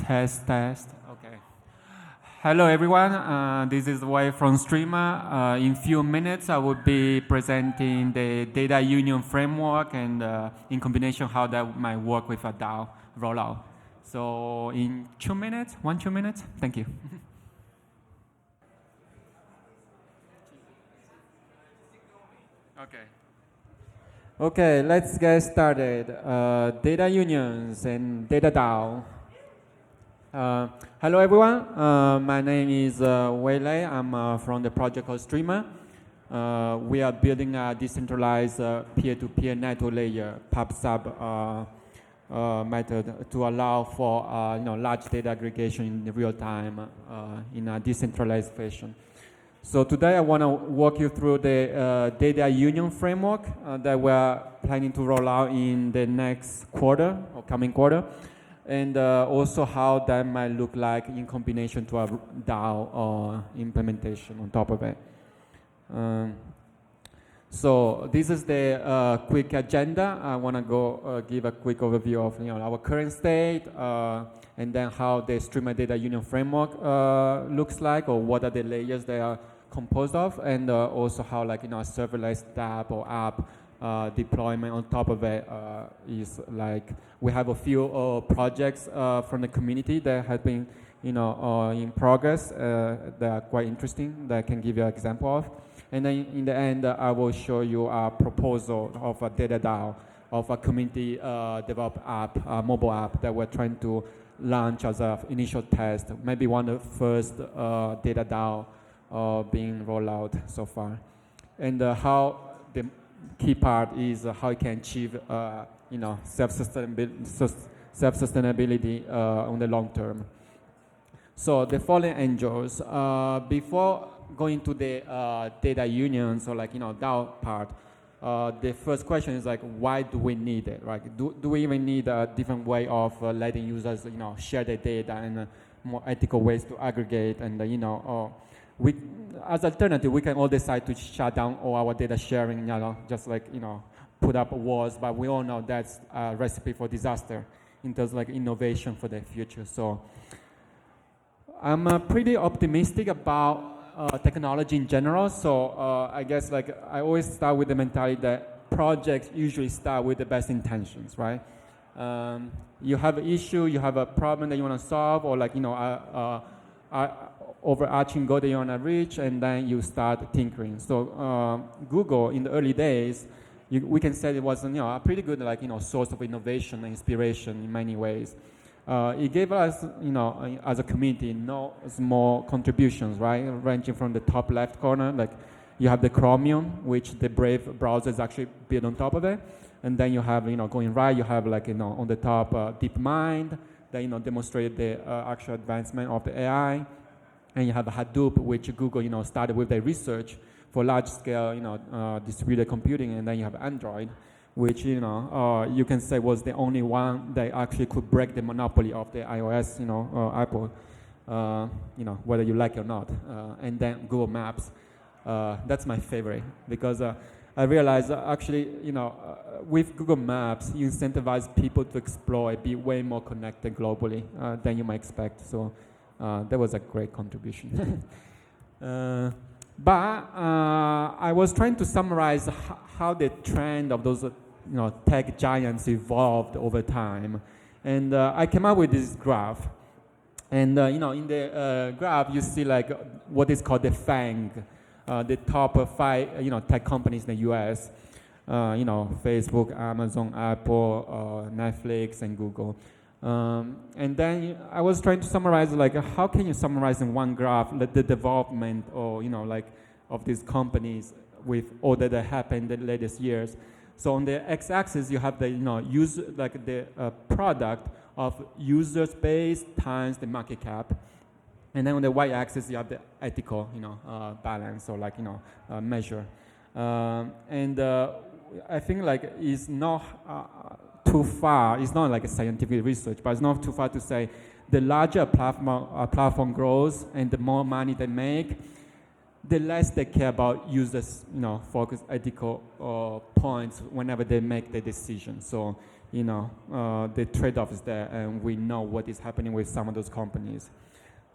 Test. Okay. Hello, everyone. This is Weilei from Streamr. In few minutes, I will be presenting the data union framework and in combination how that might work with a DAO rollout. So in 2 minutes, 2 minutes. Thank you. Okay, let's get started. Data unions and data DAO. Hello everyone, my name is Weilei. I'm from the project called Streamr. We are building a decentralized peer-to-peer network layer pub-sub method to allow for large data aggregation in real time in a decentralized fashion. So today I want to walk you through the data union framework that we're planning to roll out in the next quarter or coming quarter. And also how that might look like in combination to a DAO implementation on top of it. So this is the quick agenda. I want to go give a quick overview of our current state and then how the Streamr Data Union framework looks like, or what are the layers they are composed of, and also how a serverless app or app deployment on top of it is like. We have a few projects from the community that have been in progress that are quite interesting that I can give you an example of. And then in the end, I will show you a proposal of a data DAO, of a community developed app, a mobile app that we're trying to launch as an initial test, maybe one of the first data DAO being rolled out so far. And how the key part is how you can achieve self-sustainability on the long term. So the following angels, before going to the data unions or DAO part, the first question is why do we need it, right? Do we even need a different way of letting users share their data and more ethical ways to aggregate, and we, as alternative, we can all decide to shut down all our data sharing, just put up walls, but we all know that's a recipe for disaster in terms of innovation for the future. So I'm pretty optimistic about technology in general. So I guess I always start with the mentality that projects usually start with the best intentions, right? You have an issue, you have a problem that you want to solve, or overarching goal that you want to reach, and then you start tinkering. So Google in the early days, we can say it was a pretty good source of innovation and inspiration in many ways. It gave us as a community no small contributions, right? Ranging from the top left corner, you have the Chromium, which the Brave browser is actually built on top of it, and then you have going right, you have on the top DeepMind that demonstrated the actual advancement of the AI, and you have Hadoop, which Google started with their research for large-scale, distributed computing, and then you have Android, which you can say was the only one that actually could break the monopoly of the iOS, Apple, whether you like it or not. And then Google Maps, that's my favorite because I realized actually, with Google Maps, you incentivize people to explore and be way more connected globally than you might expect. So that was a great contribution. But I was trying to summarize how the trend of those tech giants evolved over time, and I came up with this graph. And in the graph you see what is called the FANG, the top 5 tech companies in the U.S. Facebook, Amazon, Apple, Netflix, and Google. And then I was trying to summarize how can you summarize in one graph the development or of these companies with all that happened in the latest years. So on the x-axis you have the the product of user space times the market cap, and then on the y-axis you have the ethical balance or measure. And I think it's not too far. It's not a scientific research, but it's not too far to say the larger a platform grows and the more money they make, the less they care about users, focus ethical points whenever they make the decision. So the trade-off is there, and we know what is happening with some of those companies.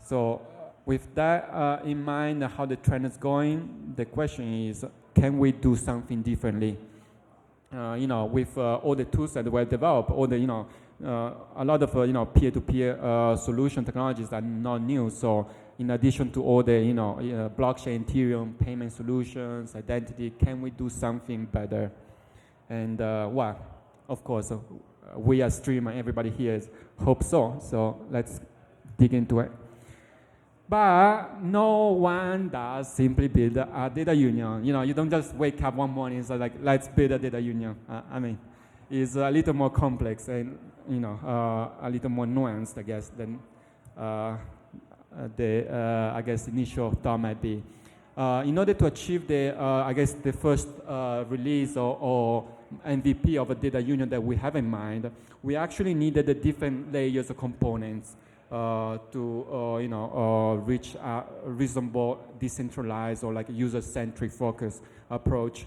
So with that in mind, how the trend is going, the question is, can we do something differently? With all the tools that were developed, all the, a lot of, peer-to-peer solution technologies are not new. So in addition to all the, blockchain, Ethereum, payment solutions, identity, can we do something better? And well, of course, we as Streamr, everybody here hope so. So let's dig into it. But no one does simply build a data union. You don't just wake up one morning and say, like, let's build a data union. I mean, it's a little more complex and, a little more nuanced, I guess, than the initial thought might be. In order to achieve the first release or MVP of a data union that we have in mind, we actually needed the different layers of components to reach a reasonable decentralized or like user-centric focus approach.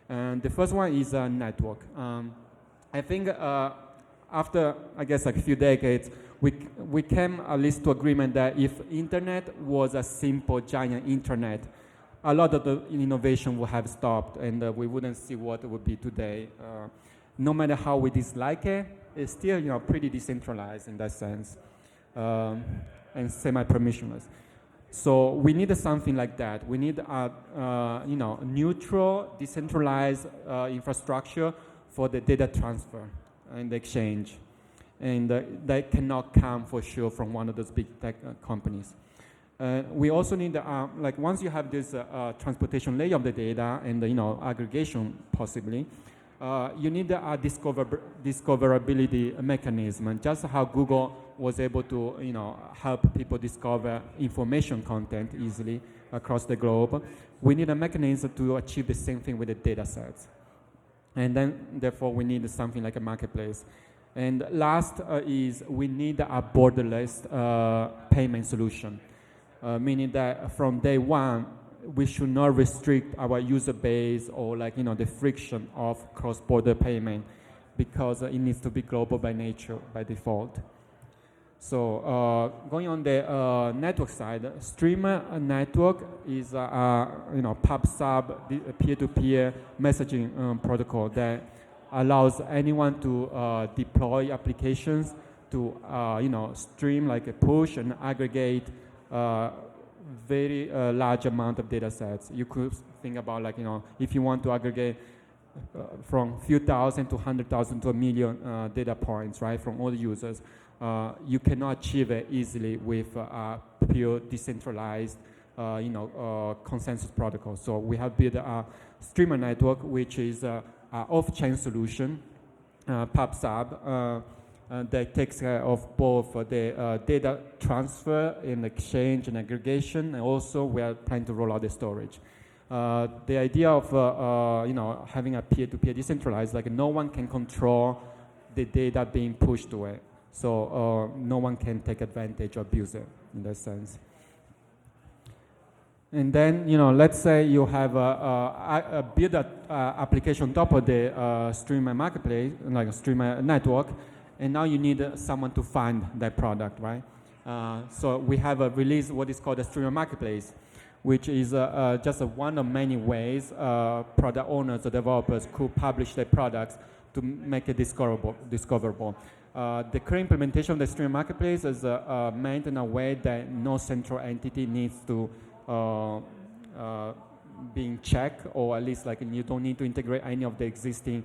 And the first one is a network. I think after, I guess, like a few decades, we came at least to agreement that if internet was a simple giant internet, a lot of the innovation would have stopped, and we wouldn't see what it would be today. No matter how we dislike it, it's still pretty decentralized in that sense, and semi-permissionless. So we need something like that. We need a neutral, decentralized infrastructure for the data transfer and the exchange, and that cannot come for sure from one of those big tech companies. We also need, once you have this transportation layer of the data and aggregation possibly, you need a discoverability mechanism, and just how Google was able to help people discover information content easily across the globe. We need a mechanism to achieve the same thing with the data sets. And then, therefore, we need something like a marketplace. And last is we need a borderless payment solution, meaning that from day one, we should not restrict our user base or the friction of cross-border payment, because it needs to be global by nature, by default. So going on the network side, Streamr Network is a pub/sub peer-to-peer messaging protocol that allows anyone to deploy applications to stream, like a push and aggregate very large amount of data sets. You could think about if you want to aggregate from few thousand to 100,000 to a million data points, right, from all the users. You cannot achieve it easily with a pure decentralized, consensus protocol. So we have built a Streamr Network, which is an off-chain solution, pub/sub, that takes care of both the data transfer and exchange and aggregation, and also we are planning to roll out the storage. The idea of having a peer-to-peer decentralized, no one can control the data being pushed to it. So no one can take advantage or abuse it in that sense. And then, let's say you have a build application on top of the Streamr Marketplace, like a Streamr Network, and now you need someone to find that product, right? So we have released what is called a Streamr Marketplace, which is just one of many ways product owners or developers could publish their products to make it discoverable. The current implementation of the Streamr Marketplace is meant in a way that no central entity needs to being checked, or at least you don't need to integrate any of the existing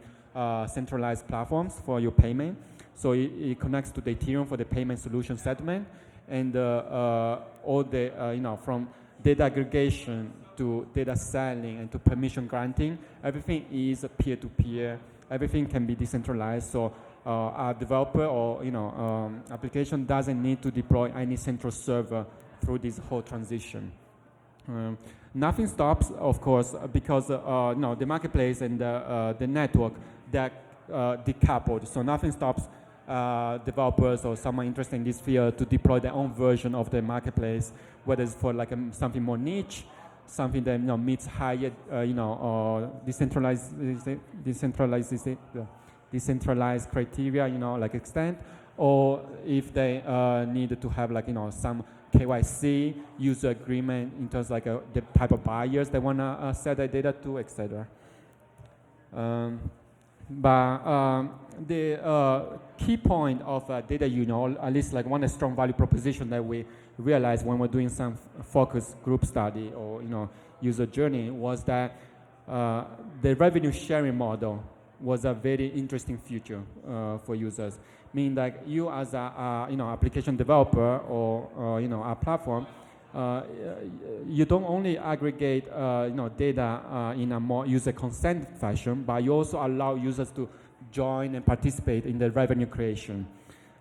centralized platforms for your payment. So it connects to the Ethereum for the payment solution settlement, and all the from data aggregation to data selling and to permission granting, everything is peer-to-peer. Everything can be decentralized. So a developer or application doesn't need to deploy any central server through this whole transition. Nothing stops, of course, because the marketplace and the network, they're decoupled. So nothing stops developers or someone interested in this field to deploy their own version of the marketplace, whether it's for something more niche, something that decentralization decentralized criteria, like extent, or if they need to have like, some KYC, user agreement in terms of like the type of buyers they want to sell their data to, etc. But the key point of data union, or at least like one strong value proposition that we realized when we're doing some focus group study or user journey, was that the revenue sharing model was a very interesting future for users. Meaning that you as a application developer or a platform, you don't only aggregate data in a more user consent fashion, but you also allow users to join and participate in the revenue creation.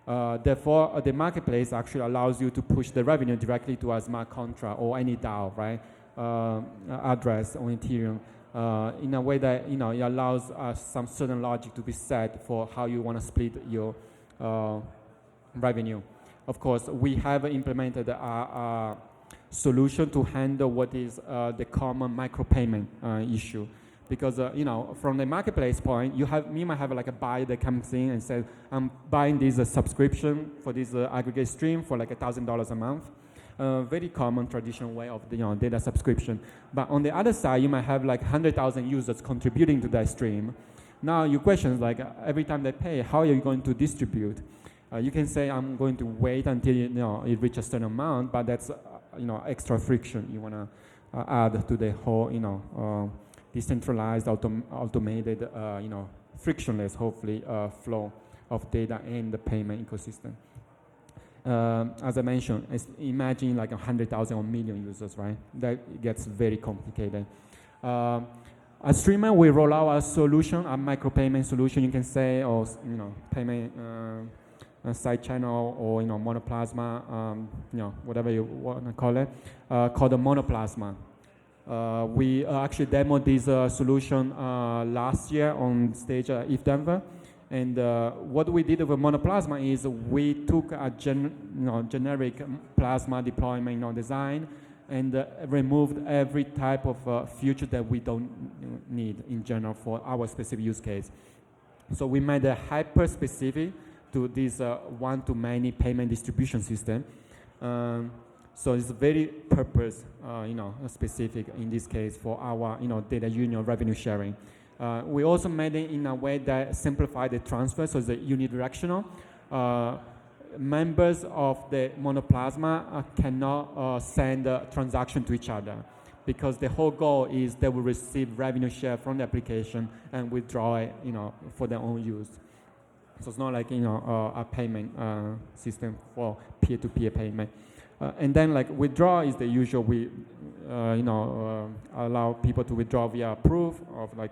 Therefore, the marketplace actually allows you to push the revenue directly to a smart contract or any DAO, right? Address on Ethereum, in a way that it allows some certain logic to be set for how you want to split your revenue. Of course, we have implemented a solution to handle what is the common micropayment issue. Because from the marketplace point, you might have like a buyer that comes in and says, I'm buying this subscription for this aggregate stream for like $1,000 a month. Very common traditional way of the data subscription. But on the other side, you might have like 100,000 users contributing to that stream. Now your question is like, every time they pay, how are you going to distribute? You can say, I'm going to wait until it reaches a certain amount, but that's extra friction you want to add to the whole decentralized, automated, frictionless, hopefully, flow of data in the payment ecosystem. As I mentioned, imagine like 100,000 or million users, right? That gets very complicated. At Streamr, we roll out a solution, a micropayment solution, you can say, or payment side channel, or Monoplasma, whatever you want to call it, called the Monoplasma. We actually demoed this solution last year on stage at ETHDenver. And what we did with Monoplasma is we took a generic plasma deployment design and removed every type of feature that we don't need in general for our specific use case. So we made a hyper-specific to this one-to-many payment distribution system. So it's very purpose, specific in this case for our, data union revenue sharing. We also made it in a way that simplified the transfer, so it's unidirectional. Members of the Monoplasma cannot send a transaction to each other, because the whole goal is they will receive revenue share from the application and withdraw it, for their own use. So it's not like, a payment system for peer-to-peer payment. And then like withdraw is the usual. We allow people to withdraw via proof of like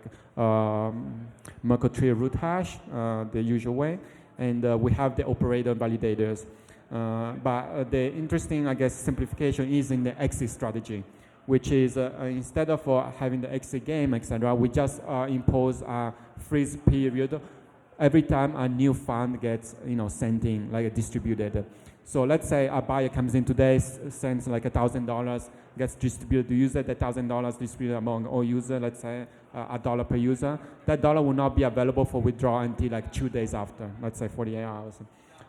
Merkle tree root hash, the usual way. And we have the operator validators. But the interesting, I guess, simplification is in the exit strategy, which is instead of having the exit game, etc., we just impose a freeze period every time a new fund gets sent in, like distributed. So let's say a buyer comes in today, sends like $1,000, gets distributed to user, that $1,000 distributed among all users, let's say $1 per user. That dollar will not be available for withdrawal until like 2 days after, let's say 48 hours.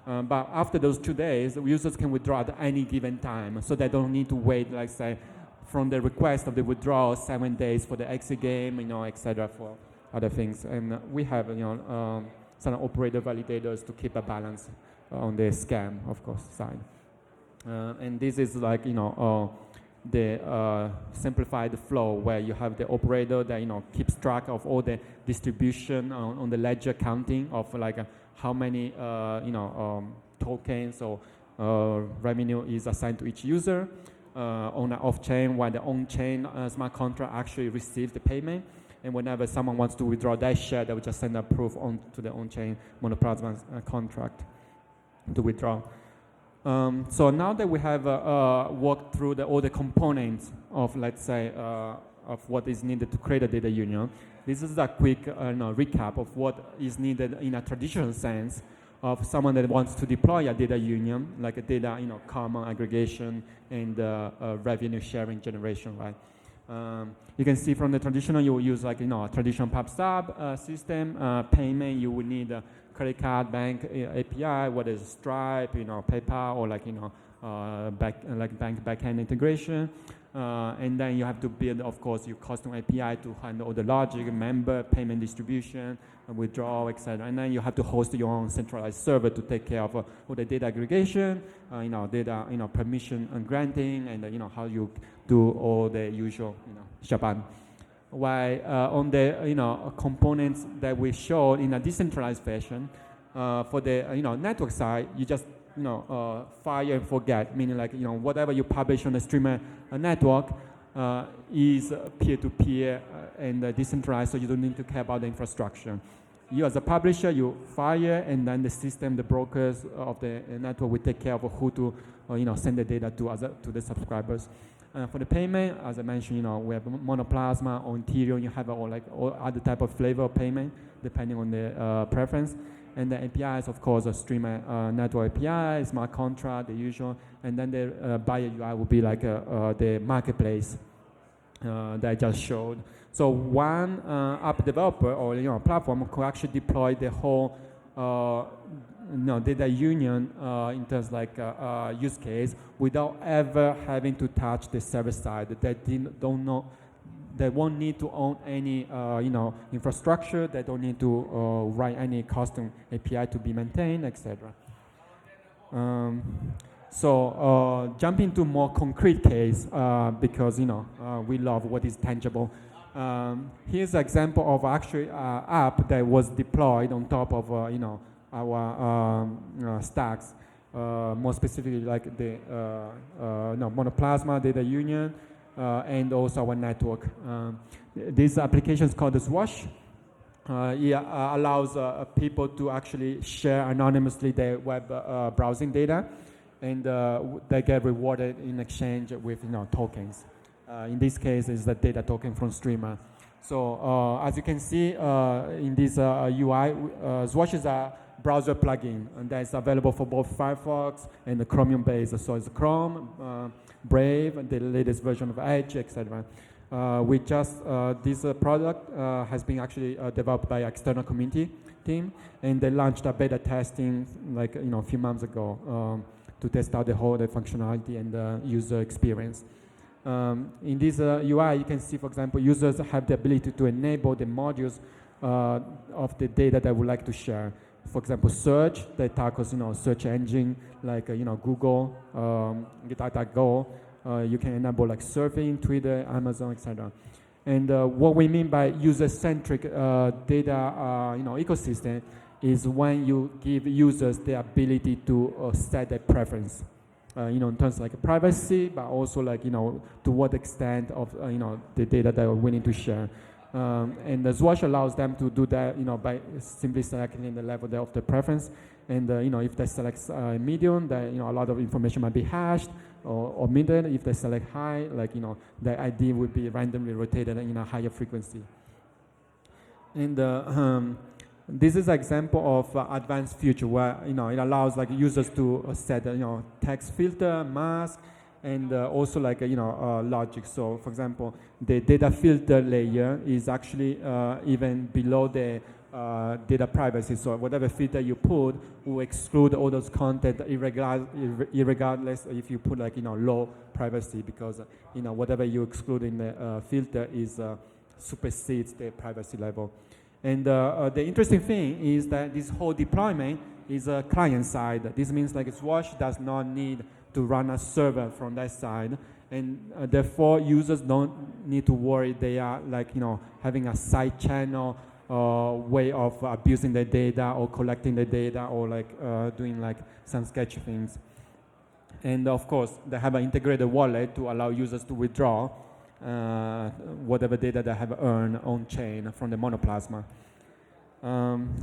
But after those 2 days, users can withdraw at any given time, so they don't need to wait, like say, from the request of the withdrawal 7 days for the exit game, etc. for other things. And we have, some operator validators to keep a balance on the scam, of course, side. And this is like, the simplified flow where you have the operator that, keeps track of all the distribution on the ledger counting of like how many, tokens or revenue is assigned to each user on an off-chain, while the on-chain smart contract actually receives the payment. And whenever someone wants to withdraw that share, they will just send a proof on to the on-chain Monoplasma contract to withdraw. So now that we have walked through all the components of, let's say, of what is needed to create a data union, this is a quick recap of what is needed in a traditional sense of someone that wants to deploy a data union, like a data common aggregation and revenue sharing generation, right? You can see from the traditional, you will use like, a traditional pub/sub system. Payment, you will need a credit card, bank API, what is Stripe, PayPal, or like, bank backend integration. And then you have to build, of course, your custom API to handle all the logic, member, payment distribution, withdrawal, etc. And then you have to host your own centralized server to take care of all the data aggregation, data, permission and granting, and how you do all the usual, Shaban. While on the components that we showed in a decentralized fashion, for the network side, you just fire and forget, meaning like whatever you publish on the Streamr network is peer-to-peer and decentralized, so you don't need to care about the infrastructure. You as a publisher, you fire, and then the system, the brokers of the network will take care of who to send the data to the subscribers. For the payment, as I mentioned, we have Monoplasma or Ethereum. You have all other type of flavor of payment depending on the preference. And the APIs, of course, a Streamr network API, smart contract, the usual. And then the buyer UI will be like the marketplace that I just showed. So one app developer or platform could actually deploy the whole data union in terms like use case without ever having to touch the server side. They won't need to own any infrastructure. They don't need to write any custom API to be maintained, etc. So jumping to more concrete case because we love what is tangible. Here's an example of actually app that was deployed on top of our stacks. More specifically, like the Monoplasma data union. And also our network. This application is called the Swash. It allows people to actually share anonymously their web browsing data, and they get rewarded in exchange with tokens. In this case, it's the data token from Streamr. So as you can see in this UI, Swash is a browser plugin, and that's available for both Firefox and the Chromium based. So it's Chrome, Brave, and the latest version of Edge, etc. This product has been actually developed by external community team, and they launched a beta testing like a few months ago to test out the whole functionality and the user experience. In this UI, you can see, for example, users have the ability to enable the modules of the data they would like to share. For example, search that tackles search engine like Google, DuckDuckGo. You can enable like surfing, Twitter, Amazon, etc. And what we mean by user-centric data ecosystem is when you give users the ability to set their preference. In terms of like privacy, but also like to what extent of the data that we're willing to share. And the Swash allows them to do that, by simply selecting the level of the preference. And if they select medium, then a lot of information might be hashed, or middle. If they select high, like the ID will be randomly rotated in a higher frequency. And this is an example of advanced feature where it allows like users to set text filter, mask, and also like logic. So for example, the data filter layer is actually even below the data privacy. So whatever filter you put will exclude all those content irregardless if you put like low privacy, because whatever you exclude in the filter is supersedes the privacy level. And the interesting thing is that this whole deployment is a client side. This means like Swash does not need to run a server from that side, and therefore users don't need to worry they are like having a side channel way of abusing the data or collecting the data or like doing like some sketchy things. And of course they have an integrated wallet to allow users to withdraw whatever data they have earned on chain from the Monoplasma.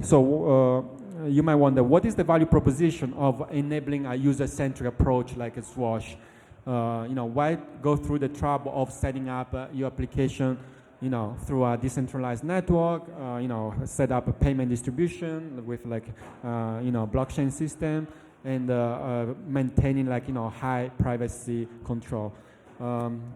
So you might wonder, what is the value proposition of enabling a user-centric approach like a Swash? Why go through the trouble of setting up your application, through a decentralized network, set up a payment distribution with like, blockchain system, and maintaining like, high privacy control?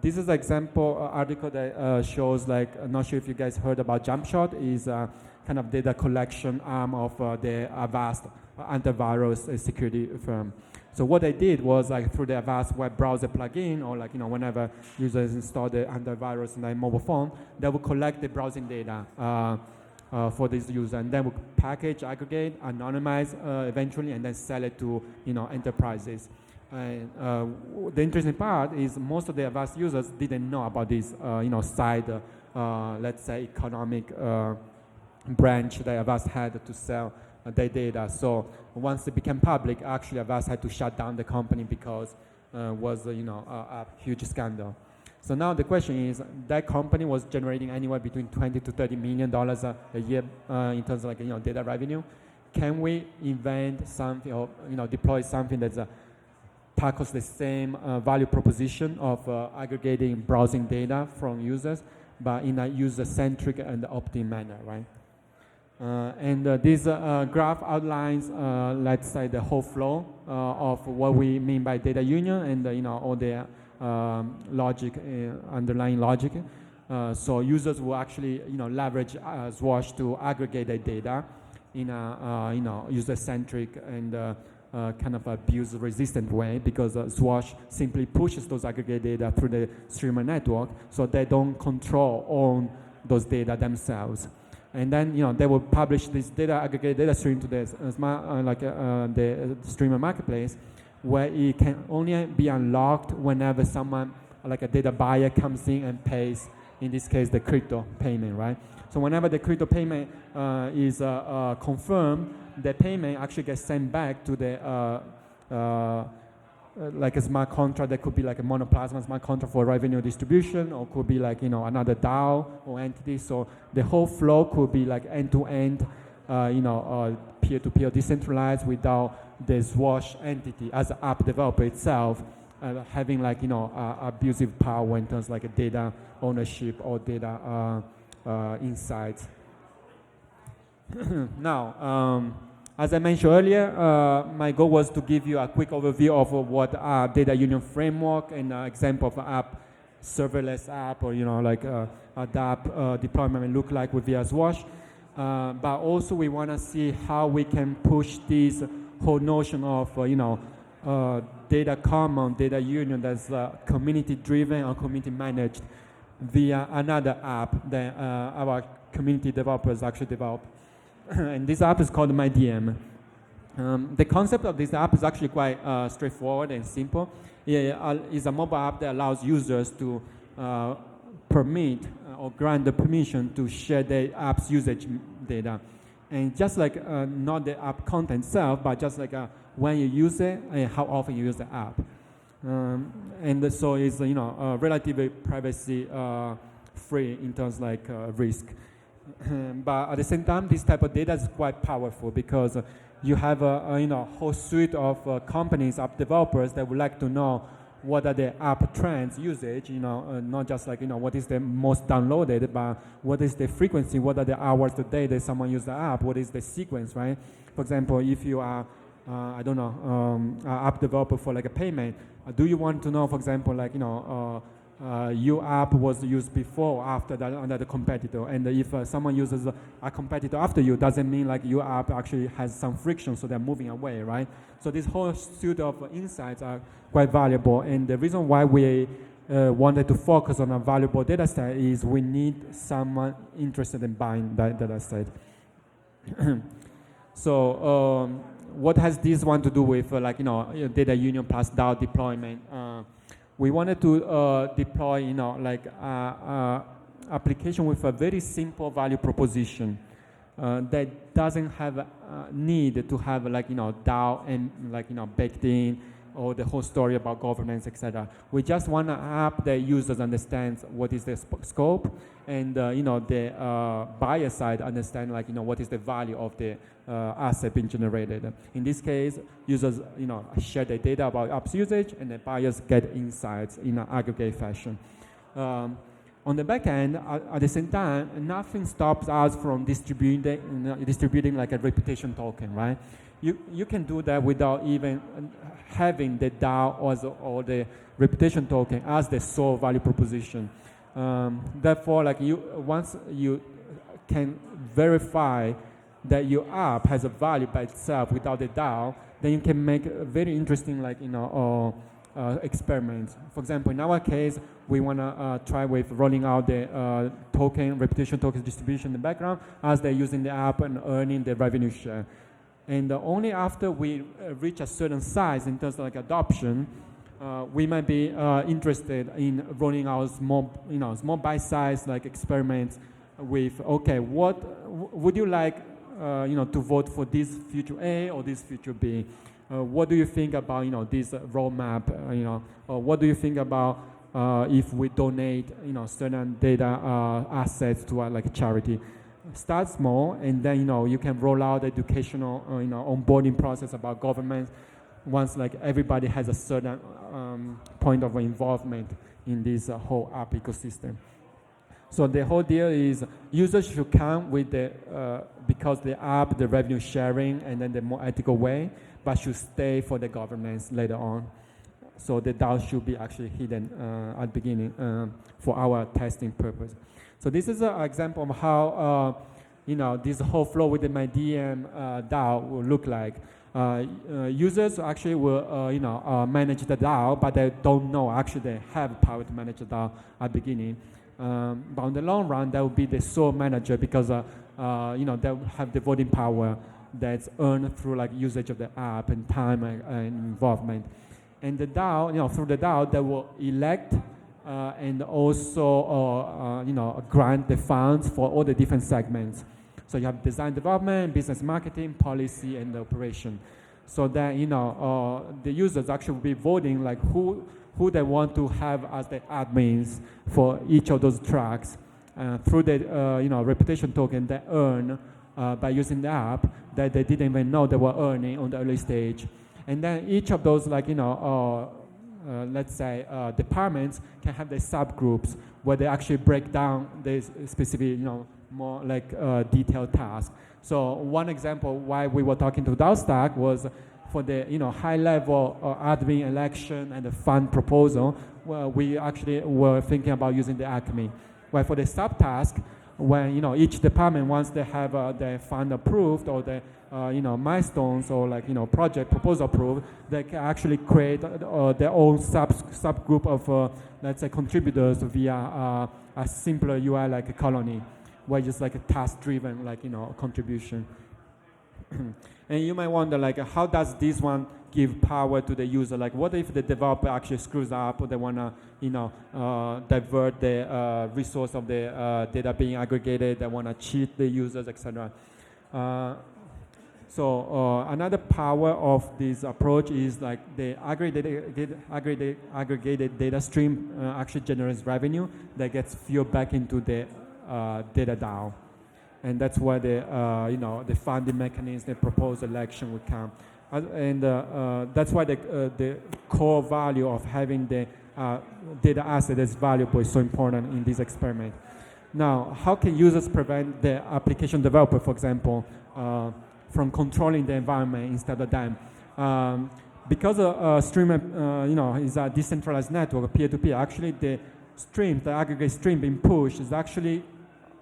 This is an example article that shows, like, I'm not sure if you guys heard about Jumpshot, is a kind of data collection arm of the Avast antivirus security firm. So what they did was, like, through the Avast web browser plugin, or, like, whenever users install the antivirus on their mobile phone, they will collect the browsing data for this user, and then will package, aggregate, anonymize eventually, and then sell it to enterprises. And the interesting part is most of the Avast users didn't know about this, side, let's say, economic branch that Avast had to sell their data. So once it became public, actually Avast had to shut down the company because it was, a huge scandal. So now the question is, that company was generating anywhere between $20 to $30 million a year in terms of, like, data revenue. Can we invent something, or deploy something that's tackles the same value proposition of aggregating browsing data from users, but in a user-centric and opt-in manner, right? This graph outlines, let's say, the whole flow of what we mean by data union, and all the logic, underlying logic. So users will actually leverage Swash to aggregate their data in a user-centric and kind of abuse-resistant way, because Swash simply pushes those aggregate data through the Streamr network, so they don't own those data themselves. And then they will publish this aggregate data stream to the the Streamr Marketplace, where it can only be unlocked whenever someone, like a data buyer, comes in and pays, in this case, the crypto payment, right? So whenever the crypto payment is confirmed, the payment actually gets sent back to the like a smart contract that could be like a Monoplasma smart contract for revenue distribution, or could be like another DAO or entity. So the whole flow could be like end-to-end, peer-to-peer decentralized, without the Swash entity as an app developer itself having like abusive power in terms of like data ownership or data insights. Now, as I mentioned earlier, my goal was to give you a quick overview of what data union framework and example of app, serverless app, or like a DApp deployment look like with via Swash. But also we want to see how we can push this whole notion of data common, data union that's community driven or community managed via another app that our community developers actually develop. And this app is called myDiem. The concept of this app is actually quite straightforward and simple. It's a mobile app that allows users to permit or grant the permission to share their app's usage data. And just like not the app content itself, but just like when you use it and how often you use the app. And so it's relatively privacy free in terms of like risk. But at the same time, this type of data is quite powerful because you have a whole suite of companies, app developers that would like to know what are the app trends usage, not just like what is the most downloaded, but what is the frequency, what are the hours a day that someone uses the app, what is the sequence, right? For example, if you are an app developer for like a payment, do you want to know, for example, like your app was used before or after another competitor, and if someone uses a competitor after you, doesn't mean like your app actually has some friction, so they're moving away, right? So this whole suite of insights are quite valuable, and the reason why we wanted to focus on a valuable data set is we need someone interested in buying that data set. So what has this one to do with data union plus DAO deployment? We wanted to deploy, application with a very simple value proposition that doesn't have a need to have DAO and baked in, or the whole story about governance, etc. We just want an app that users understands what is the scope, and the buyer side understand what is the value of the asset being generated. In this case, users share their data about app's usage, and the buyers get insights in an aggregate fashion. On the back end, at the same time, nothing stops us from distributing like a reputation token, right? you can do that without even having the DAO or the reputation token as the sole value proposition. Therefore, like once you can verify that your app has a value by itself without the DAO, then you can make a very interesting, like experiments. For example, in our case, we want to try with rolling out the reputation token distribution in the background as they're using the app and earning the revenue share. And only after we reach a certain size in terms of like adoption, we might be interested in rolling out small bite-sized like experiments with, okay, what would you like, to vote for this feature A or this feature B? What do you think about, this roadmap? Or what do you think about if we donate, certain data assets to like a charity? Start small, and then you can roll out the educational, onboarding process about government. Once like everybody has a certain point of involvement in this whole app ecosystem. So the whole deal is users should come with because the app, the revenue sharing, and then the more ethical way, but should stay for the governance later on. So the DAO should be actually hidden at the beginning for our testing purpose. So this is an example of how this whole flow with the myDiem DAO will look like. Users actually will manage the DAO, but they don't know actually they have power to manage the DAO at the beginning. But on the long run, that will be the sole manager because they will have the voting power that's earned through like usage of the app and time and involvement. And the DAO, through the DAO, they will elect and also grant the funds for all the different segments. So you have design development, business marketing, policy, and the operation. So that the users actually will be voting like who they want to have as the admins for each of those tracks through the reputation token they earn by using the app that they didn't even know they were earning on the early stage. And then each of those let's say departments can have the subgroups where they actually break down the specific more like detailed tasks. So one example why we were talking to DAO Stack was for the high level admin election and the fund proposal. Well, we actually were thinking about using the Acme. While for the subtask, when each department once they have their fund approved or the milestones or project proposal approved, they can actually create their own subgroup of let's say contributors via a simpler UI like a colony, where just like a task-driven contribution. And you might wonder how does this one give power to the user? Like what if the developer actually screws up or they wanna divert the resource of the data being aggregated, they wanna cheat the users, etc. So another power of this approach is like the aggregated data stream actually generates revenue that gets fueled back into the data DAO, and that's where the funding mechanism, the proposed election would come, and that's why the core value of having the data asset as valuable is so important in this experiment. Now, how can users prevent the application developer, for example, from controlling the environment instead of them? Because Streamr, is a decentralized network, peer-to-peer. Actually, the aggregate stream being pushed is actually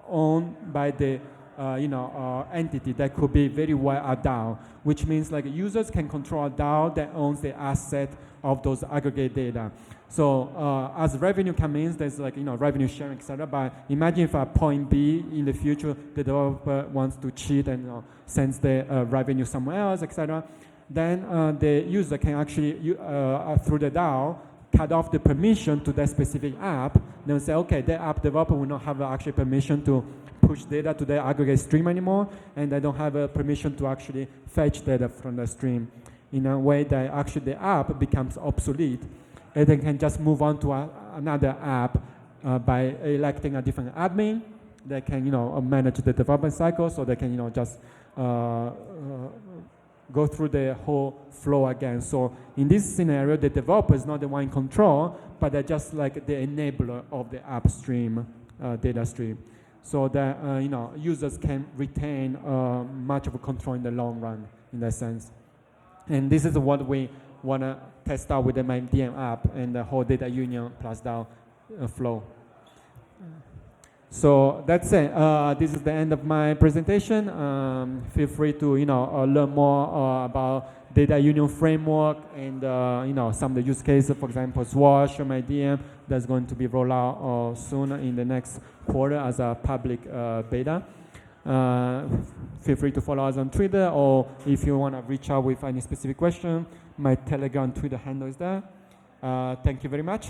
owned by the entity that could be very well a DAO, which means users can control a DAO that owns the asset of those aggregate data. So as revenue comes in, there's revenue sharing, etc. But imagine if at point B in the future the developer wants to cheat and sends the revenue somewhere else, etc. Then the user can actually through the DAO cut off the permission to that specific app. Then say, okay, the app developer will not have actually permission to push data to the aggregate stream anymore, and they don't have a permission to actually fetch data from the stream in a way that actually the app becomes obsolete. And they can just move on to another app by electing a different admin. They can, manage the development cycle, so they can, just go through the whole flow again. So in this scenario, the developer is not the one in control, but they're just like the enabler of the upstream data stream, so that users can retain much of a control in the long run in that sense. And this is what we want to test out with the myDiem app and the whole data union plus DAO flow. So that's it. This is the end of my presentation. Feel free to learn more about data union framework and some of the use cases. For example, Swash or myDiem that's going to be rolled out soon in the next quarter as a public beta. Feel free to follow us on Twitter, or if you want to reach out with any specific question, my Telegram Twitter handle is there. Thank you very much.